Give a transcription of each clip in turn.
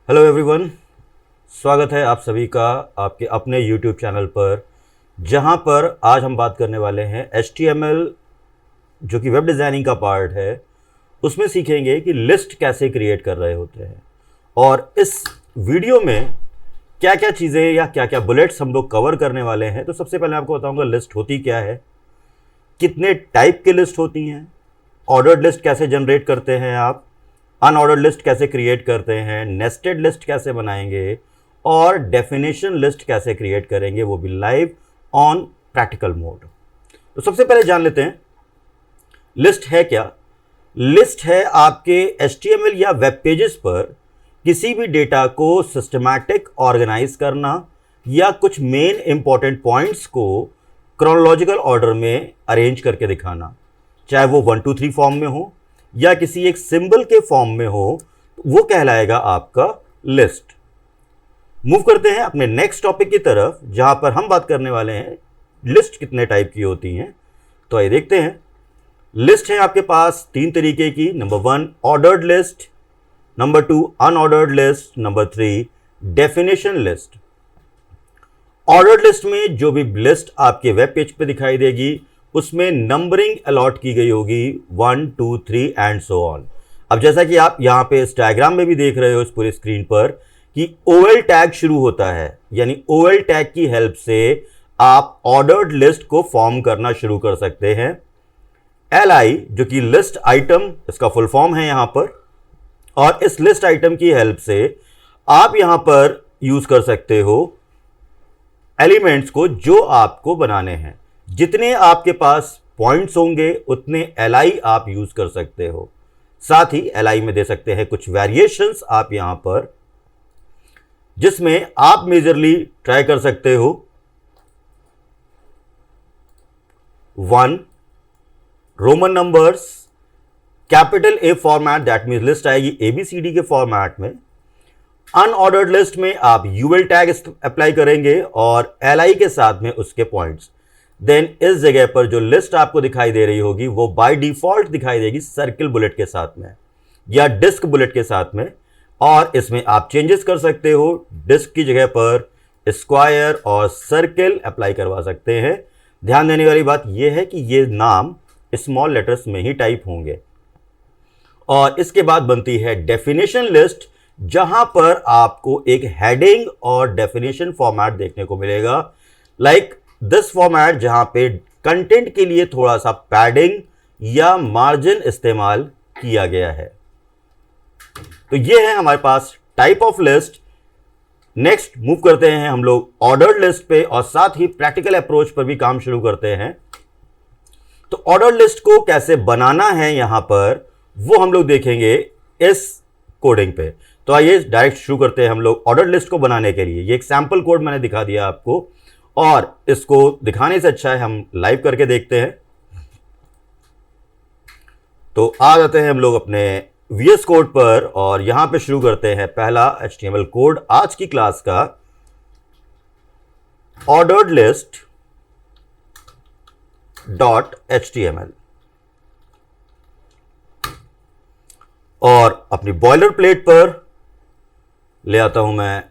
Hello everyone, स्वागत है आप सभी का आपके अपने YouTube चैनल पर, जहां पर आज हम बात करने वाले हैं HTML जो कि वेब डिज़ाइनिंग का पार्ट है। उसमें सीखेंगे कि लिस्ट कैसे क्रिएट कर रहे होते हैं और इस वीडियो में क्या क्या चीज़ें या क्या क्या बुलेट्स हम लोग कवर करने वाले हैं। तो सबसे पहले आपको बताऊंगा लिस्ट होती क्या है, कितने टाइप की लिस्ट होती हैं, ऑर्डर्ड लिस्ट कैसे जनरेट करते हैं आप, अनऑर्डर्ड लिस्ट कैसे क्रिएट करते हैं, नेस्टेड लिस्ट कैसे बनाएंगे और डेफिनेशन लिस्ट कैसे क्रिएट करेंगे, वो भी लाइव ऑन प्रैक्टिकल मोड। तो सबसे पहले जान लेते हैं लिस्ट है क्या। लिस्ट है आपके HTML या वेब पेजेस पर किसी भी डेटा को सिस्टमैटिक ऑर्गेनाइज करना या कुछ मेन इंपॉर्टेंट पॉइंट्स को क्रोनोलॉजिकल ऑर्डर में अरेंज करके दिखाना, चाहे वो 1 2 3 फॉर्म में हो या किसी एक सिंबल के फॉर्म में हो, वो कहलाएगा आपका लिस्ट। मूव करते हैं अपने नेक्स्ट टॉपिक की तरफ, जहां पर हम बात करने वाले हैं लिस्ट कितने टाइप की होती हैं। तो आइए देखते हैं। लिस्ट है आपके पास 3 तरीके की। Number 1 ordered list, number 2 unordered list, number 3 definition list. Ordered list में जो भी लिस्ट आपके वेब पेज पे दिखाई देगी उसमें नंबरिंग अलॉट की गई होगी 1 2 3 एंड सो ऑन। अब जैसा कि आप यहाँ पे इस डायग्राम में भी देख रहे हो इस पूरी स्क्रीन पर कि OL टैग शुरू होता है, यानी OL टैग की हेल्प से आप ऑर्डर्ड लिस्ट को फॉर्म करना शुरू कर सकते हैं। LI जो कि लिस्ट आइटम, इसका फुल फॉर्म है यहाँ पर, और इस लिस्ट आइटम की हेल्प से आप यहाँ पर यूज कर सकते हो एलिमेंट्स को जो आपको बनाने हैं। जितने आपके पास पॉइंट्स होंगे उतने LI आप यूज कर सकते हो। साथ ही LI में दे सकते हैं कुछ वेरिएशंस आप यहां पर, जिसमें आप मेजरली ट्राई कर सकते हो 1 Roman numbers capital A format, that means list आएगी ABCD के फॉर्मेट में। अनऑर्डर्ड लिस्ट में आप UL टैग अप्लाई करेंगे और LI के साथ में उसके पॉइंट्स। देन इस जगह पर जो लिस्ट आपको दिखाई दे रही होगी वो बाय डिफॉल्ट दिखाई देगी सर्किल बुलेट के साथ में या डिस्क बुलेट के साथ में, और इसमें आप चेंजेस कर सकते हो। डिस्क की जगह पर स्क्वायर और सर्किल अप्लाई करवा सकते हैं। ध्यान देने वाली बात यह है कि ये नाम स्मॉल लेटर्स में ही टाइप होंगे। और इसके बाद बनती है डेफिनेशन लिस्ट, जहां पर आपको एक हेडिंग और डेफिनेशन फॉर्मेट देखने को मिलेगा, लाइक दिस फॉर्मेट, जहां पे कंटेंट के लिए थोड़ा सा पैडिंग या मार्जिन इस्तेमाल किया गया है। तो ये है हमारे पास type of list. Next move करते हैं हम लोग ऑर्डर्ड लिस्ट पे और साथ ही प्रैक्टिकल अप्रोच पर भी काम शुरू करते हैं। तो ऑर्डर्ड लिस्ट को कैसे बनाना है यहां पर, वो हम लोग देखेंगे इस कोडिंग पे। तो आइए डायरेक्ट शुरू करते हैं हम लोग ऑर्डर्ड लिस्ट को बनाने के लिए। ये एक सैंपल कोड मैंने दिखा दिया आपको, और इसको दिखाने से अच्छा है हम लाइव करके देखते हैं। तो आ जाते हैं हम लोग अपने VS कोड पर और यहां पे शुरू करते हैं पहला HTML कोड आज की क्लास का। ऑर्डर्ड लिस्ट .html, और अपनी बॉयलर प्लेट पर ले आता हूं मैं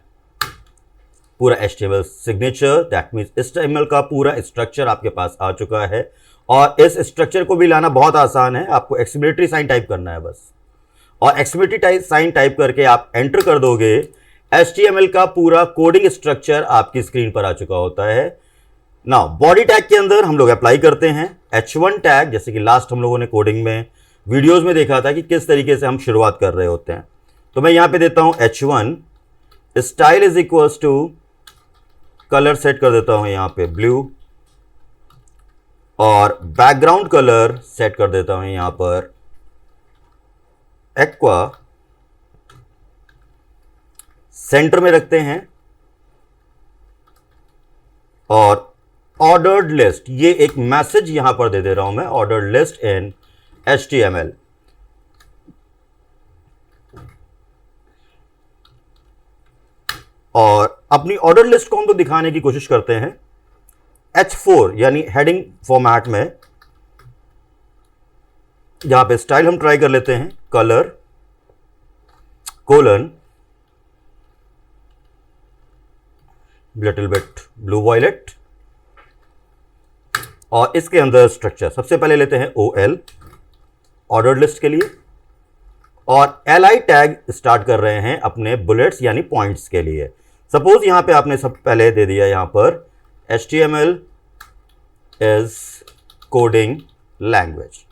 पूरा HTML signature, that means HTML का पूरा स्ट्रक्चर आपके पास आ चुका है। और इस स्ट्रक्चर को भी लाना बहुत आसान है, आपको एक्सक्लेमेटरी साइन टाइप करना है बस, और एक्सक्लेमेटरी साइन टाइप करके आप एंटर कर दोगे, HTML का पूरा कोडिंग स्ट्रक्चर आपकी स्क्रीन पर आ चुका होता है। नाउ बॉडी टैग के अंदर हम लोग अप्लाई करते हैं H1 टैग, जैसे कि लास्ट हम लोगों ने कोडिंग में वीडियोस में देखा था कि किस तरीके से हम शुरुआत कर रहे होते हैं। तो मैं यहां पे देता हूं H1 style is equals to, colour set कर देता हूं यहां पे ब्लू, और बैकग्राउंड कलर सेट कर देता हूं यहां पर एक्वा, सेंटर में रखते हैं। और ऑर्डर्ड लिस्ट, ये एक मैसेज यहां पर दे रहा हूं मैं, ऑर्डर्ड लिस्ट इन HTML। और अपनी ऑर्डर लिस्ट को हम लोग दिखाने की कोशिश करते हैं H4 यानी हेडिंग फॉर्मेट में, जहां पे स्टाइल हम ट्राई कर लेते हैं colour colon little bit blue violet, और इसके अंदर स्ट्रक्चर सबसे पहले लेते हैं OL ऑर्डर्ड लिस्ट के लिए, और LI टैग स्टार्ट कर रहे हैं अपने बुलेट्स यानी पॉइंट्स के लिए। सपोज यहां पे आपने सब पहले दे दिया यहां पर HTML इज कोडिंग लैंग्वेज,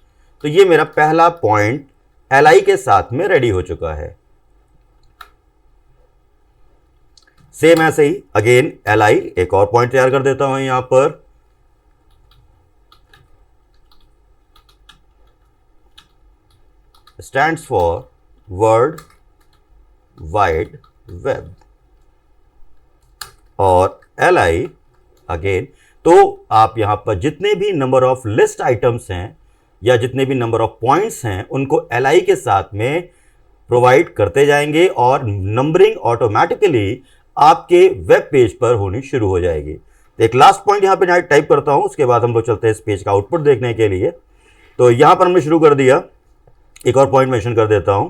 तो ये मेरा पहला पॉइंट LI के साथ में रेडी हो चुका है। सेम ऐसे ही अगेन LI एक और पॉइंट तैयार कर देता हूं यहां पर, stands for world wide web, और LI अगेन। तो आप यहां पर जितने भी नंबर ऑफ लिस्ट आइटम्स हैं या जितने भी नंबर ऑफ पॉइंट्स हैं उनको LI के साथ में प्रोवाइड करते जाएंगे और नंबरिंग ऑटोमेटिकली आपके वेब पेज पर होनी शुरू हो जाएगी। तो एक लास्ट पॉइंट यहां पे टाइप करता हूं, उसके बाद हम लोग चलते हैं इस पेज का आउटपुट देखने के लिए। तो यहां पर हमने शुरू कर दिया, एक और पॉइंट मेंशन कर देता हूं,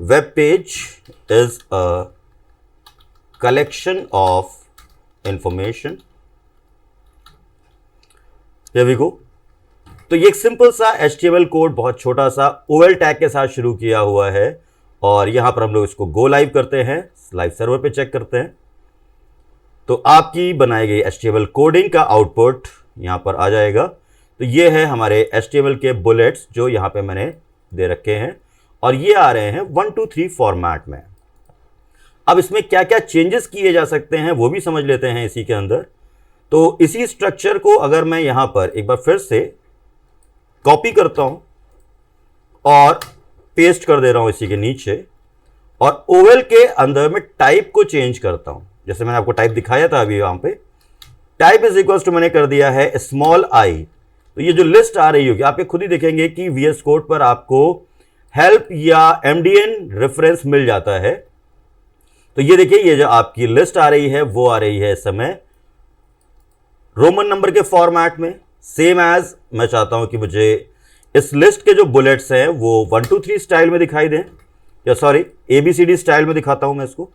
web page is a collection of information, here we go. तो ये एक सिंपल सा HTML कोड बहुत छोटा सा OL टैग के साथ शुरू किया हुआ है, और यहां पर हम लोग इसको गो लाइव करते हैं, लाइव सर्वर पे चेक करते हैं, तो आपकी बनाई गई HTML कोडिंग का आउटपुट यहां पर आ जाएगा। तो ये है हमारे HTML के बुलेट्स जो यहां पे मैंने दे रखे हैं, और ये आ रहे हैं 1 2 3 फॉर्मेट में। अब इसमें क्या क्या चेंजेस किए जा सकते हैं वो भी समझ लेते हैं इसी के अंदर। तो इसी स्ट्रक्चर को अगर मैं यहां पर एक बार फिर से कॉपी करता हूं और पेस्ट कर दे रहा हूं इसी के नीचे, और OL के अंदर मैं टाइप को चेंज करता हूं, जैसे मैंने आपको टाइप दिखाया था अभी वहां पे, टाइप इज इक्वल टू मैंने कर दिया है स्मॉल I। तो ये जो लिस्ट आ रही होगी आप ये खुद ही देखेंगे कि VS कोड पर आपको हेल्प या MDN रेफरेंस मिल जाता है। तो ये देखिए ये जो आपकी लिस्ट आ रही है वो आ रही है इस समय रोमन नंबर के फॉर्मेट में, सेम एज मैं चाहता हूं कि मुझे इस लिस्ट के जो बुलेट्स हैं वो 1 2 3 स्टाइल में दिखाई दें, या सॉरी ABCD स्टाइल में दिखाता हूं मैं इसको।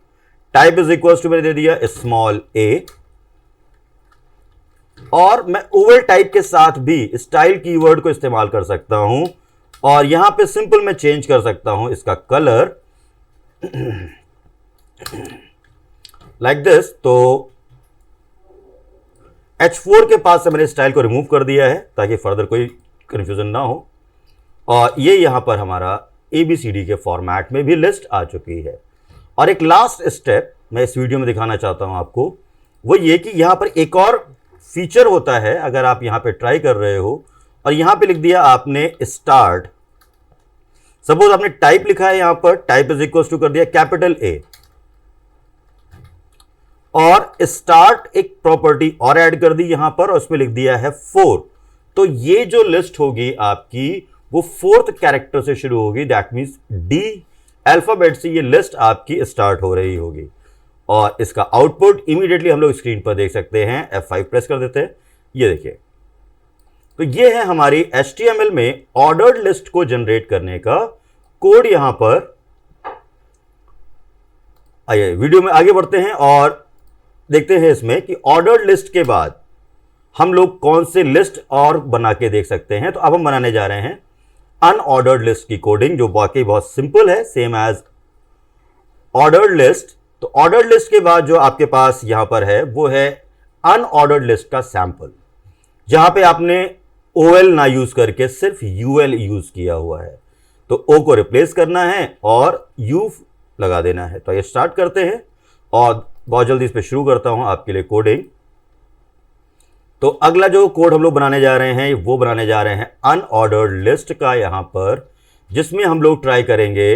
टाइप इज इक्वल टू मैंने दे दिया स्मॉल a, और मैं OL टाइप के साथ भी स्टाइल कीवर्ड को इस्तेमाल कर सकता हूं, और यहां पे सिंपल मैं चेंज कर सकता हूं इसका कलर लाइक दिस। तो H4 के पास से मैंने स्टाइल को रिमूव कर दिया है ताकि फर्दर कोई कंफ्यूजन ना हो, और ये यहां पर हमारा ABCD के फॉर्मेट में भी लिस्ट आ चुकी है। और एक लास्ट स्टेप मैं इस वीडियो में दिखाना चाहता हूं आपको, वो ये कि यहां पर एक और फीचर होता है। अगर आप यहां पे ट्राई कर रहे हो और यहां पे लिख दिया आपने स्टार्ट, सपोज आपने टाइप लिखा है यहां पर, टाइप इज इक्वल टू कर दिया कैपिटल A, और स्टार्ट एक प्रॉपर्टी और ऐड कर दी यहां पर और उसमें लिख दिया है 4। तो ये जो लिस्ट होगी आपकी वो 4th कैरेक्टर से शुरू होगी, दैट मींस D अल्फाबेट से ये लिस्ट आपकी स्टार्ट हो रही होगी, और इसका आउटपुट इमीडिएटली हम लोग स्क्रीन पर देख सकते हैं। F5 प्रेस कर देते हैं, ये देखिए। तो ये है हमारी HTML में ऑर्डर्ड लिस्ट को जनरेट करने का कोड। यहां पर आइए वीडियो में आगे बढ़ते हैं और देखते हैं इसमें कि ऑर्डर्ड लिस्ट के बाद हम लोग कौन से लिस्ट और बना के देख सकते हैं। तो अब हम बनाने जा रहे हैं अनऑर्डर्ड लिस्ट की कोडिंग, जो वाकई बहुत सिंपल है, सेम एज ऑर्डर्ड लिस्ट। तो ऑर्डर्ड लिस्ट के बाद जो आपके पास यहां पर है वो है अनऑर्डर्ड लिस्ट का सैंपल, जहां पे आपने OL ना यूज करके सिर्फ UL यूज किया हुआ है। तो O को रिप्लेस करना है और U लगा देना है। तो ये स्टार्ट करते हैं और बहुत जल्दी इस पर शुरू करता हूं आपके लिए कोडिंग। तो अगला जो कोड हम लोग बनाने जा रहे हैं वो बनाने जा रहे हैं अनऑर्डर्ड लिस्ट का यहां पर, जिसमें हम लोग ट्राई करेंगे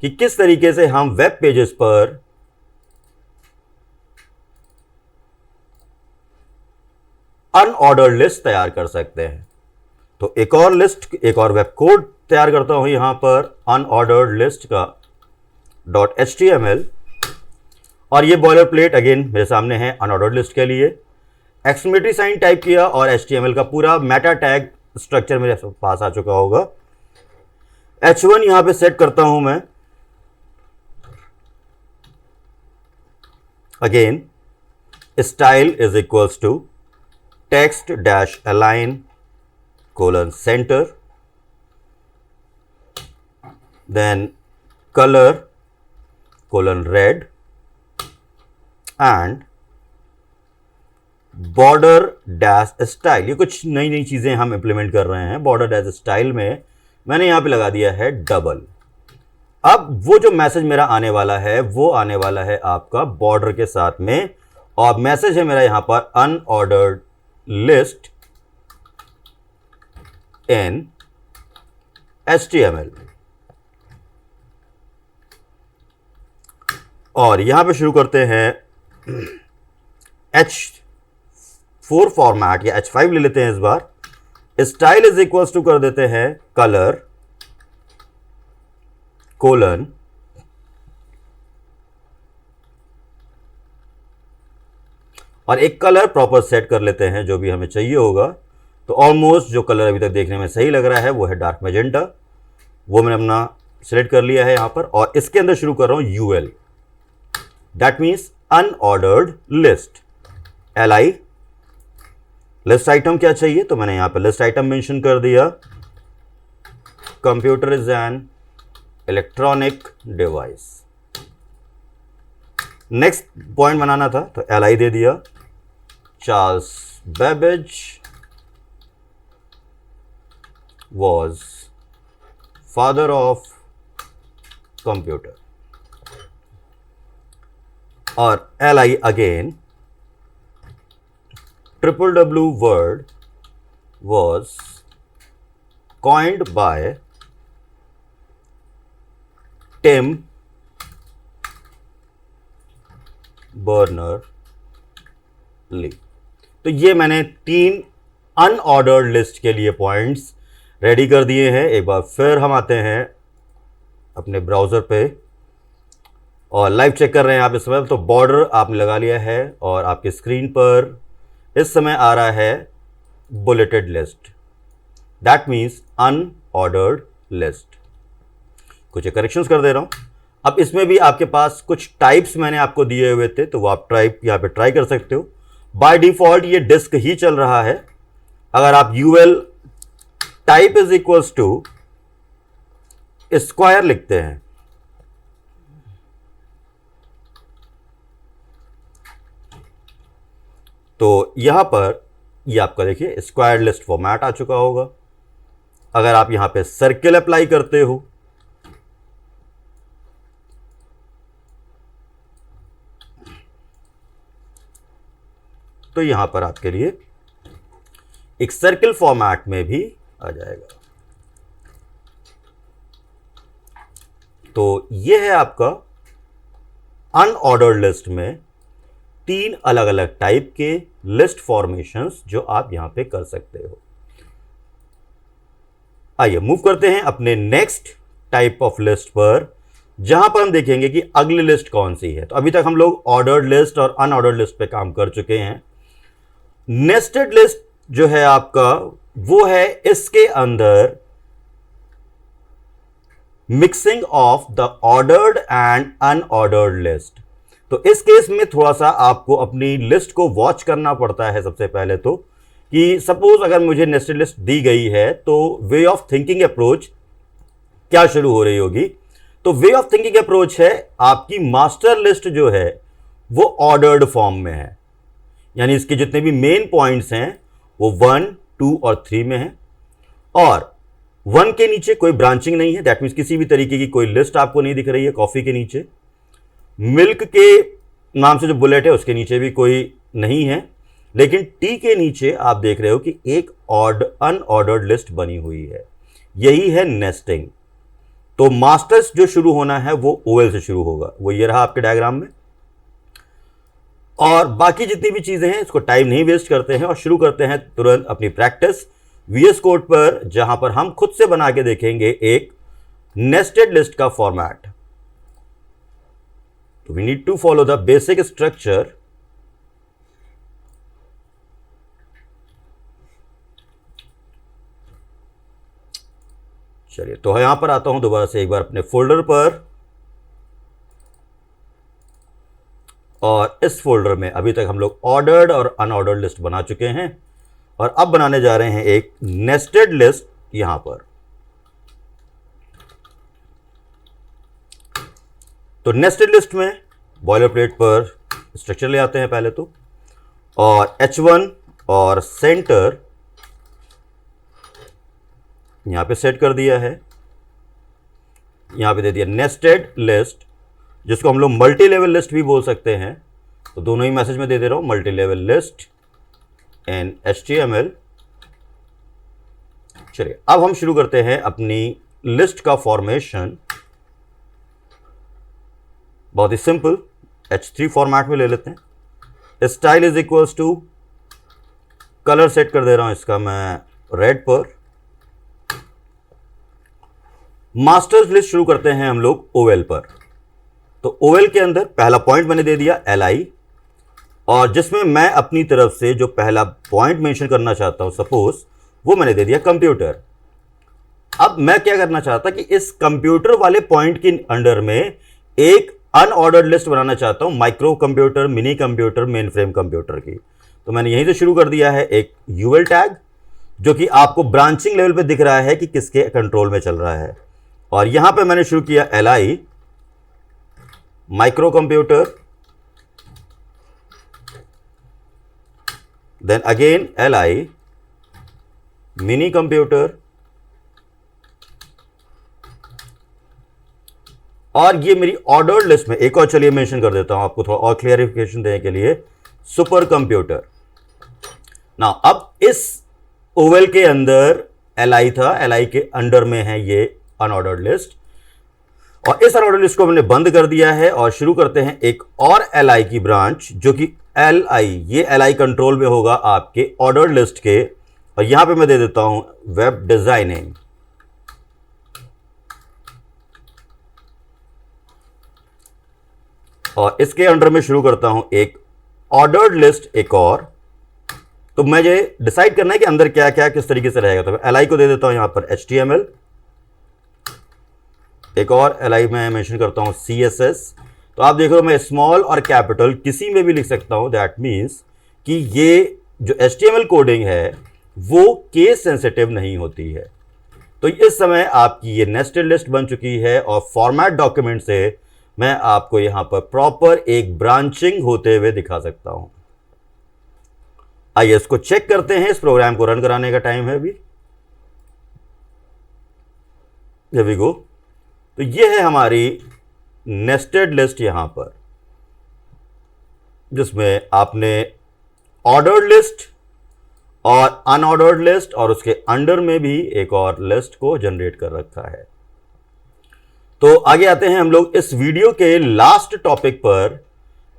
कि किस तरीके से हम वेब पेजेस पर अनऑर्डर्ड लिस्ट तैयार कर सकते हैं। तो एक और लिस्ट, एक और वेब कोड तैयार करता हूं यहां पर अनऑर्डर्ड लिस्ट का .html, और ये बॉयलर प्लेट अगेन मेरे सामने है अनऑर्डर्ड लिस्ट के लिए। एक्सक्लेमेटरी साइन टाइप किया और HTML का पूरा मेटा टैग स्ट्रक्चर मेरे पास आ चुका होगा। H1 यहां पे सेट करता हूं मैं। again style is equals to text dash align colon center, then color colon red and border dash style. ये कुछ नई नई चीजें हम इंप्लीमेंट कर रहे हैं। बॉर्डर डैश स्टाइल में मैंने यहां पे लगा दिया है डबल। अब वो जो मैसेज मेरा आने वाला है वो आने वाला है आपका बॉर्डर के साथ में, और मैसेज है मेरा यहां पर अनऑर्डर्ड लिस्ट इन HTML। और यहां पे शुरू करते हैं H4 फॉर्मेट या H5 ले लेते हैं इस बार। स्टाइल इज इक्वल्स टू कर देते हैं कलर कोलन और एक कलर प्रॉपर सेट कर लेते हैं जो भी हमें चाहिए होगा। तो ऑलमोस्ट जो कलर अभी तक देखने में सही लग रहा है वो है डार्क मैजेंटा, वो मैंने अपना सिलेक्ट कर लिया है यहां पर। और इसके अंदर शुरू कर रहा हूं UL, that means unordered list. LI list item क्या चाहिए, तो मैंने यहां पर लिस्ट आइटम मेंशन कर दिया। Computer is an electronic device. Next point बनाना था तो LI दे दिया। Charles Babbage was father of computer। और LI again www word was coined by Tim Berners-Lee। तो ये मैंने 3 अनऑर्डर्ड लिस्ट के लिए पॉइंट्स रेडी कर दिए हैं। एक बार फिर हम आते हैं अपने ब्राउज़र पे और लाइव चेक कर रहे हैं आप इस समय। तो बॉर्डर आपने लगा लिया है और आपके स्क्रीन पर इस समय आ रहा है bulleted list, that means unordered list. कुछ करेक्शंस कर दे रहा हूं। अब इसमें भी आपके पास कुछ टाइप्स मैंने आपको दिए हुए थे, तो वो आप टाइप यहाँ पे ट्राई कर सकते हो। बाय डिफॉल्ट ये डिस्क ही चल रहा है। अगर आप UL type is equals to square लिखते हैं तो यहां पर ये आपका देखिए स्क्वायर लिस्ट फॉर्मेट आ चुका होगा। अगर आप यहां पे सर्किल अप्लाई करते हो तो यहां पर आपके लिए एक सर्किल फॉर्मेट में भी आ जाएगा। तो यह है आपका अनऑर्डर्ड लिस्ट में 3 अलग अलग टाइप के लिस्ट फॉर्मेशंस जो आप यहां पे कर सकते हो। आइए मूव करते हैं अपने नेक्स्ट टाइप ऑफ लिस्ट पर, जहां पर हम देखेंगे कि अगली लिस्ट कौन सी है। तो अभी तक हम लोग ऑर्डर्ड लिस्ट और अनऑर्डर्ड लिस्ट पे काम कर चुके हैं। नेस्टेड लिस्ट जो है आपका वो है इसके अंदर mixing of the ordered and unordered list. तो इस केस में थोड़ा सा आपको अपनी लिस्ट को वॉच करना पड़ता है सबसे पहले तो, कि सपोज अगर मुझे नेस्टेड लिस्ट दी गई है तो वे ऑफ थिंकिंग अप्रोच क्या शुरू हो रही होगी। तो वे ऑफ थिंकिंग अप्रोच है आपकी मास्टर लिस्ट जो है वो ऑर्डर्ड फॉर्म में है, यानी इसके जितने भी मेन पॉइंट्स हैं वो 1, 2 और 3 में है, और 1 के नीचे कोई ब्रांचिंग नहीं है, दैट मीन्स किसी भी तरीके की कोई लिस्ट आपको नहीं दिख रही है। कॉफी के नीचे मिल्क के नाम से जो बुलेट है उसके नीचे भी कोई नहीं है, लेकिन टी के नीचे आप देख रहे हो कि एक अनऑर्डर्ड लिस्ट बनी हुई है। यही है नेस्टिंग। तो मास्टर्स जो शुरू होना है वो OL से शुरू होगा, वो ये रहा आपके डायग्राम में। और बाकी जितनी भी चीजें हैं इसको टाइम नहीं वेस्ट करते हैं और शुरू करते हैं तुरंत अपनी प्रैक्टिस VS कोड पर, जहां पर हम खुद से बना के देखेंगे एक नेस्टेड लिस्ट का फॉर्मेट। तो we need to follow the basic structure. चलिए, तो यहां पर आता हूं दोबारा से एक बार अपने फोल्डर पर, और इस फोल्डर में अभी तक हम लोग ऑर्डर्ड और अनऑर्डर्ड लिस्ट बना चुके हैं और अब बनाने जा रहे हैं एक नेस्टेड लिस्ट यहां पर। तो नेस्टेड लिस्ट में बॉयलर प्लेट पर स्ट्रक्चर ले आते हैं पहले तो, और H1 और सेंटर यहां पे सेट कर दिया है। यहां पे दे दिया नेस्टेड लिस्ट, जिसको हम लोग मल्टी लेवल लिस्ट भी बोल सकते हैं। तो दोनों ही मैसेज में दे दे रहा हूं, मल्टी लेवल लिस्ट इन HTML। चलिए अब हम शुरू करते हैं अपनी लिस्ट का फॉर्मेशन। बहुत ही सिंपल H3 फॉर्मेट में ले लेते हैं। Style is equals to, colour set कर दे रहा हूं इसका मैं रेड पर। मास्टर्स लिस्ट शुरू करते हैं हम लोग ओवेल पर। तो ओवेल के अंदर पहला पॉइंट मैंने दे दिया LI, और जिसमें मैं अपनी तरफ से जो पहला पॉइंट मेंशन करना चाहता हूं सपोज, वो मैंने दे दिया कंप्यूटर। अब मैं क्या करना चाहता कि इस कंप्यूटर वाले पॉइंट के अंडर में एक अनऑर्डर्ड लिस्ट बनाना चाहता हूं, micro computer, mini computer, main frame computer की। तो मैंने यहीं से शुरू कर दिया है एक यूएल टैग, जो कि आपको ब्रांचिंग लेवल पे दिख रहा है कि किसके कंट्रोल में चल रहा है। और यहां पे मैंने शुरू किया LI micro computer, then again LI mini computer, और ये मेरी ऑर्डर्ड लिस्ट में एक और चलिए मेंशन कर देता हूं आपको थोड़ा और क्लियरिफिकेशन देने के लिए, सुपर कंप्यूटर। ना अब इस ओवेल के अंदर LI था, LI के अंडर में है ये अनऑर्डर्ड लिस्ट, और इस अनऑर्डर्ड लिस्ट को मैंने बंद कर दिया है और शुरू करते हैं एक और LI की ब्रांच, जो कि LI, ये LI कंट्रोल में होगा आपके ऑर्डर्ड लिस्ट के। और यहां पे मैं दे देता हूं वेब डिजाइनिंग। और इसके अंडर में शुरू करता हूं एक ऑर्डर्ड लिस्ट एक और। तो मुझे डिसाइड करना है कि अंदर क्या क्या किस तरीके से रहेगा। तो मैं LI को दे देता हूं यहां पर HTML, एक और LI में मेंशन करता हूं CSS। तो आप देख रहे हो मैं स्मॉल और कैपिटल किसी में भी लिख सकता हूं। दैट मीन्स कि ये जो HTML कोडिंग है वो केस सेंसिटिव नहीं होती है। तो इस समय आपकी ये नेस्टेड लिस्ट बन चुकी है, और फॉर्मेट डॉक्यूमेंट से मैं आपको यहां पर प्रॉपर एक ब्रांचिंग होते हुए दिखा सकता हूं। आइए इसको चेक करते हैं। इस प्रोग्राम को रन कराने का टाइम है अभी। Here we go। तो ये है हमारी नेस्टेड लिस्ट यहां पर, जिसमें आपने ऑर्डर्ड लिस्ट और अनऑर्डर्ड लिस्ट और उसके अंडर में भी एक और लिस्ट को जनरेट कर रखा है। तो आगे आते हैं हम लोग इस वीडियो के लास्ट टॉपिक पर,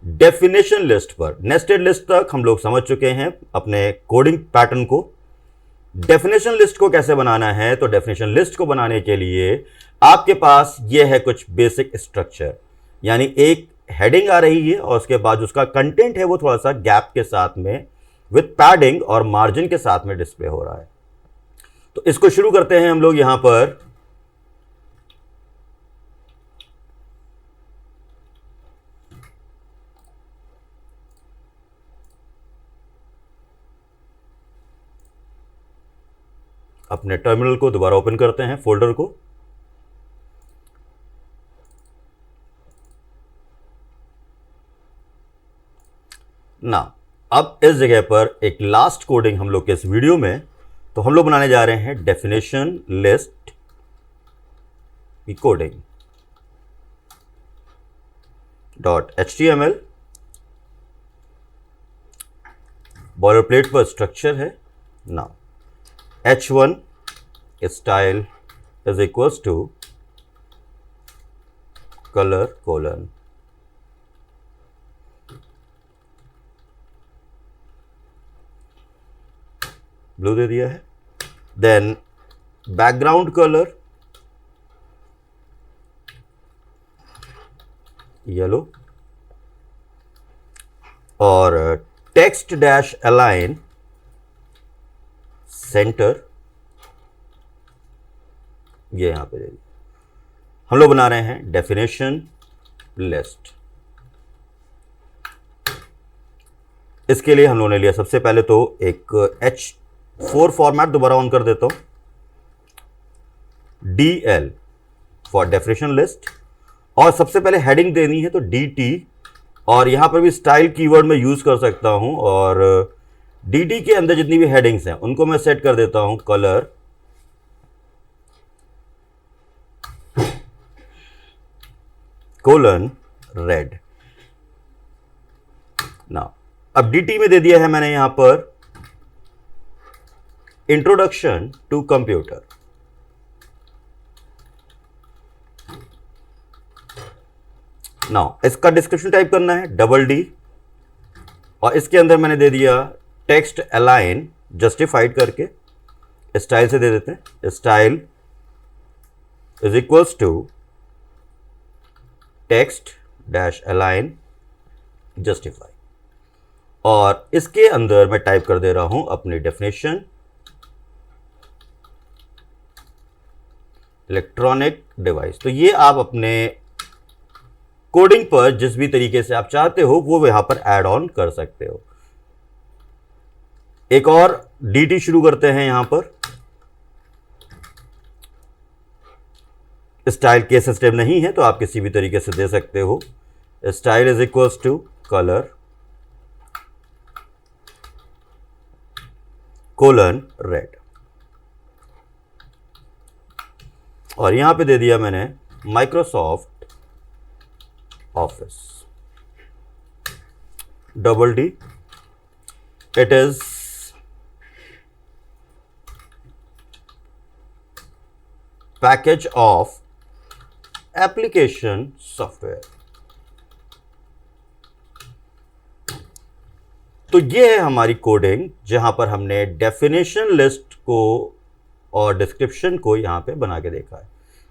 डेफिनेशन लिस्ट पर। नेस्टेड लिस्ट तक हम लोग समझ चुके हैं अपने कोडिंग पैटर्न को। डेफिनेशन लिस्ट को कैसे बनाना है, तो डेफिनेशन लिस्ट को बनाने के लिए आपके पास यह है कुछ बेसिक स्ट्रक्चर, यानी एक हेडिंग आ रही है और उसके बाद उसका कंटेंट है वो थोड़ा सा गैप के साथ में विथ पैडिंग और मार्जिन के साथ में डिस्प्ले हो रहा है। तो इसको शुरू करते हैं हम लोग यहां पर। अपने टर्मिनल को दोबारा ओपन करते हैं, फोल्डर को। ना अब इस जगह पर एक लास्ट कोडिंग हम लोग के इस वीडियो में, तो हम लोग बनाने जा रहे हैं डेफिनेशन लिस्ट की कोडिंग .html। बॉयलर प्लेट पर स्ट्रक्चर है ना, H1 style is equals to colour colon, blue दे दिया है। देन बैकग्राउंड कलर येलो, और टेक्स्ट डैश अलाइन सेंटर, ये यहां पे दे दिया। हम लोग बना रहे हैं डेफिनेशन लिस्ट। इसके लिए हम लोगों ने लिया सबसे पहले तो एक H4 फॉर्मेट, दोबारा ऑन कर देता हूं, DL फॉर डेफिनेशन लिस्ट, और सबसे पहले हेडिंग देनी है तो DT, और यहां पर भी स्टाइल कीवर्ड में यूज कर सकता हूं, और DT के अंदर जितनी भी हेडिंग्स हैं उनको मैं सेट कर देता हूं कलर कोलन रेड। ना अब DT में दे दिया है मैंने यहां पर इंट्रोडक्शन टू कंप्यूटर। नाउ इसका डिस्क्रिप्शन टाइप करना है D, और इसके अंदर मैंने दे दिया टेक्स्ट अलाइन जस्टिफाइड करके, स्टाइल से दे देते हैं, style is equals to text dash align justify, और इसके अंदर मैं टाइप कर दे रहा हूं अपनी डेफिनेशन इलेक्ट्रॉनिक डिवाइस। तो ये आप अपने कोडिंग पर जिस भी तरीके से आप चाहते हो वो यहां पर ऐड ऑन कर सकते हो। एक और DT शुरू करते हैं यहां पर। स्टाइल केस स्टेप नहीं है तो आप किसी भी तरीके से दे सकते हो। Style is equals to colour colon red, और यहां पे दे दिया मैंने Microsoft office D, it is package of application software. तो ये है हमारी कोडिंग जहां पर हमने डेफिनेशन लिस्ट को और डिस्क्रिप्शन को यहां पे बना के देखा है।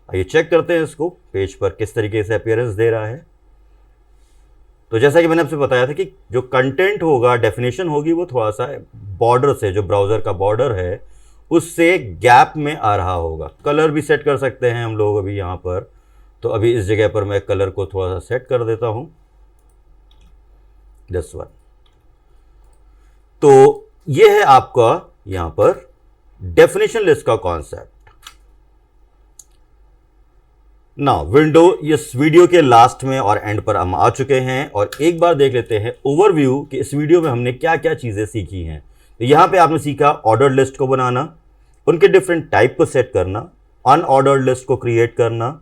आइए चेक करते हैं इसको पेज पर किस तरीके से अपीयरेंस दे रहा है। तो जैसा कि मैंने आपसे बताया था कि जो कंटेंट होगा, डेफिनेशन होगी, वो थोड़ा सा बॉर्डर से, जो ब्राउजर का बॉर्डर है उससे गैप में आ रहा होगा। कलर भी सेट कर सकते हैं हम लोग अभी यहाँ पर। तो अभी इस जगह पर मैं कलर को थोड़ा सा सेट कर देता हूँ, दिस वन। तो ये है आपका यहां पर डेफिनेशन लिस्ट का कॉन्सेप्ट। ना विंडो इस वीडियो के लास्ट में और एंड पर हम आ चुके हैं, और एक बार देख लेते हैं ओवरव्यू कि इस वीडियो में हमने क्या क्या चीजें सीखी हैं। तो यहां पे आपने सीखा ऑर्डर लिस्ट को बनाना, उनके डिफरेंट टाइप को सेट करना, अनऑर्डर्ड लिस्ट को क्रिएट करना,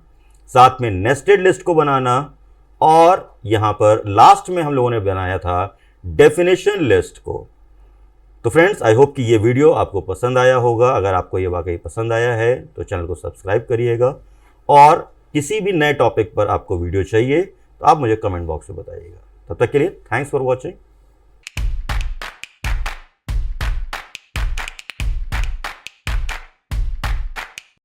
साथ में नेस्टेड लिस्ट को बनाना, और यहां पर लास्ट में हम लोगों ने बनाया था डेफिनेशन लिस्ट को। तो फ्रेंड्स, आई होप कि ये वीडियो आपको पसंद आया होगा। अगर आपको ये वाकई पसंद आया है तो चैनल को सब्सक्राइब करिएगा, और किसी भी नए टॉपिक पर आपको वीडियो चाहिए तो आप मुझे कमेंट बॉक्स में बताइएगा। तब तक के लिए थैंक्स फॉर वॉचिंग।